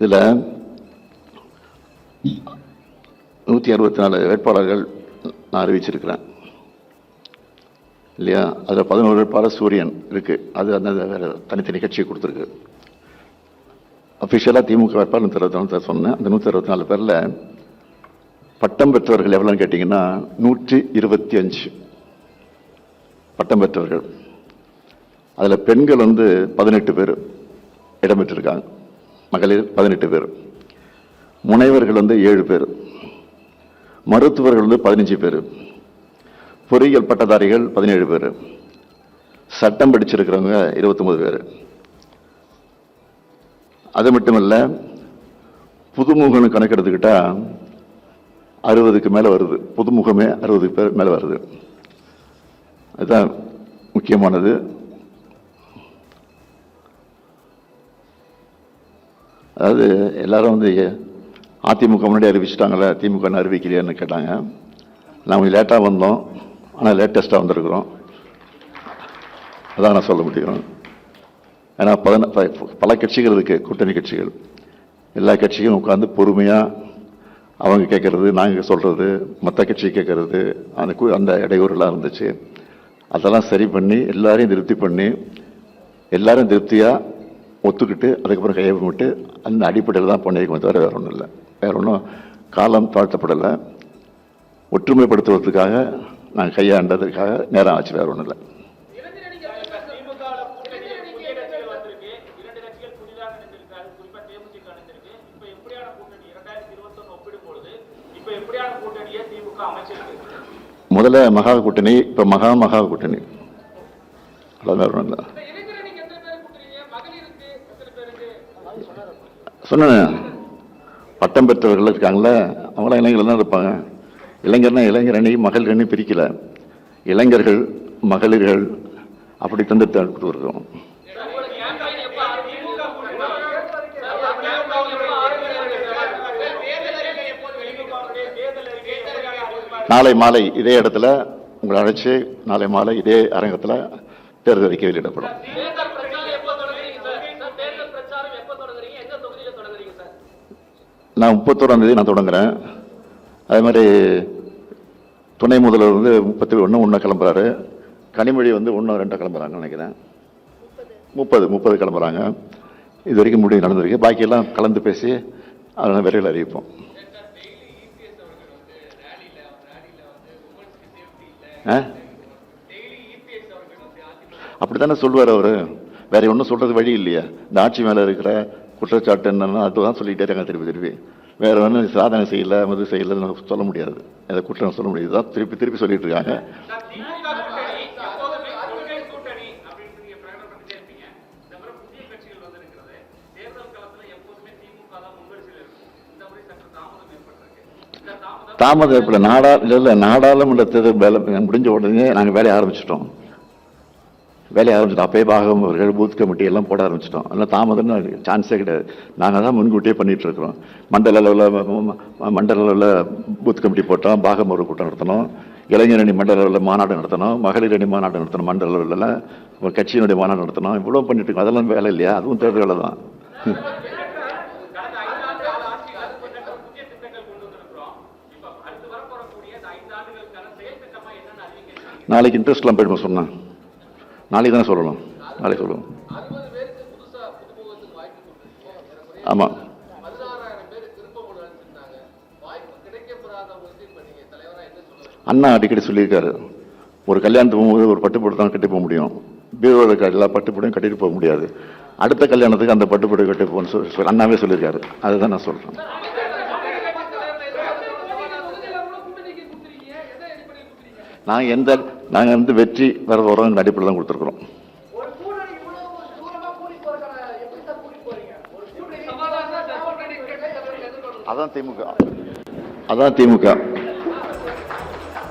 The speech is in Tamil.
இதில் 164 வேட்பாளர்கள் நான் அறிவிச்சிருக்கிறேன் இல்லையா? அதில் 11 வேட்பாளர் சூரியன் இருக்கு. அது அந்த தனித்தனி கட்சியை கொடுத்துருக்கு. அஃபிஷியலாக திமுக வேட்பாளர் 164 சொன்னேன். அந்த 164 பேரில் பட்டம் பெற்றவர்கள் எவ்வளோன்னு கேட்டிங்கன்னா 125 பட்டம் பெற்றவர்கள். அதில் பெண்கள் 18 பேர் இடம் பெற்றிருக்காங்க. மகளிர் 18 பேர். முனைவர்கள் 7 பேர். மருத்துவர்கள் 15 பேர். பொறியியல் பட்டதாரிகள் 17 பேர். சட்டம் படிச்சிருக்கிறவங்க 29 பேர். அது மட்டுமல்ல, புதுமுகன்னு கணக்கெடுத்துக்கிட்டா 60க்கு மேல வருது. புதுமுகமே 60 பேர் மேல வருது. அதுதான் முக்கியமானது. அதாவது எல்லாரும் அதிமுக முன்னாடி அறிவிச்சிட்டாங்களே, திமுக அறிவிக்கலையான்னு கேட்டாங்க. நான் கொஞ்சம் லேட்டாக வந்தோம், ஆனால் லேட்டஸ்டாக வந்திருக்கிறோம். அதான் நான் சொல்ல முடியும். ஏன்னா பல கட்சிகள் இருக்கு, கூட்டணி கட்சிகள். எல்லா கட்சியும் உட்காந்து பொறுமையாக அவங்க கேட்கறது, நாங்கள் சொல்றது, மற்ற கட்சி கேட்கறது, அந்த இடையூறுலாம் இருந்துச்சு. அதெல்லாம் சரி பண்ணி எல்லாரையும் திருப்தி பண்ணி எல்லாரும் திருப்தியாக ஒத்துக்கிட்டு அதுக்கப்புறம் கையெழுத்து அந்த அடிப்படையில் தான் பண்ணியிருக்கோம். தவிர வேற ஒன்றும் இல்லை. வேற ஒன்றும் காலம் தாழ்த்தப்படலை. ஒற்றுமைப்படுத்துவதற்காக நாங்கள் கையாண்டதுக்காக நேரம் ஆச்சு. வேற ஒன்றும் இல்லை. முதல்ல மகா கூட்டணி, இப்ப மகா கூட்டணி. சொன்ன பட்டம் பெற்றவர்கள் இருக்காங்களே, அவங்களாம் இளைஞர்கள் தான் இருப்பாங்க. இளைஞர்னா இளைஞர் அணி மகளிர் அணி பிரிக்கல. இளைஞர்கள் மகளிர்கள் அப்படி தந்துட்டு வருகிறோம். நாளை மாலை இதே இடத்துல உங்களை அழைச்சு நாளை மாலை இதே அரங்கத்தில் தேர்தல் அறிக்கை வெளியிடப்படும். நான் 31ஆம் தேதி நான் தொடங்குறேன். அதே மாதிரி துணை முதல்வர் 31 கிளம்புறாரு. கனிமொழி 1-2 கிளம்புறாங்க நினைக்கிறேன். 30 கிளம்புறாங்க. இது வரைக்கும் முடிவு நடந்திருக்கு. பாக்கியெல்லாம் கலந்து பேசி அதெல்லாம் விரைவில் அறிவிப்போம். அப்படித்தானே சொல்லுவார் அவரு. வேற ஒன்றும் சொல்றது வழி இல்லையா? இந்த ஆட்சி மேல இருக்கிற குற்றச்சாட்டு என்னன்னா அதுதான் சொல்லிட்டே இருக்காங்க திருப்பி. வேற ஒன்றும் சாதனை செய்யல, மது செய்யல சொல்ல முடியாது. அதை குற்றம் சொல்ல முடியாது. தான் திருப்பி சொல்லிட்டு இருக்காங்க. தாமதம் நாடாளுமன்ற தேர்தல் முடிஞ்ச உடனே நாங்கள் வேலையை ஆரம்பிச்சிட்டோம். அப்பயே பாகம் அவர்கள் பூத் கமிட்டி எல்லாம் போட ஆரம்பிச்சிட்டோம். அதனால் தாமதம்னு சான்ஸே கிடையாது. நாங்கள் தான் முன்கூட்டியே பண்ணிட்டு இருக்கிறோம். மண்டல அளவில் பூத் கமிட்டி போட்டோம். பாகம் ஒரு கூட்டம் நடத்தணும். இளைஞர் அணி மண்டல அளவில் மாநாடு நடத்தணும். மகளிர் அணி மாநாடு நடத்தணும். மண்டல அளவில் ஒரு கட்சியினுடைய மாநாடு நடத்தணும். இவ்வளோ பண்ணிட்டு இருக்கோம். அதெல்லாம் வேலை இல்லையா? அதுவும் தேர்தல் வேலை தான். நாளைக்கு இன்ட்ரெஸ்ட்லாம் போயிடுமா சொன்னேன். நாளைக்கு தானே சொல்லணும். நாளைக்கு சொல்லுவோம். ஆமாம். அண்ணா அடிக்கடி சொல்லியிருக்காரு, ஒரு கல்யாணத்துக்கு போகும்போது ஒரு பட்டுப்புடவை தான் கட்டி போக முடியும். பீரோட எல்லா பட்டுப்புடையும் கட்டிட்டு போக முடியாது. அடுத்த கல்யாணத்துக்கு அந்த பட்டுப்புடவை கட்டி போகணும்னு அண்ணாவே சொல்லியிருக்காரு. அதுதான் நான் சொல்றேன். நாங்கள் வெற்றி வர வரோம் அடிப்படையில் தான் கொடுத்துருக்குறோம். அதான் திமுக.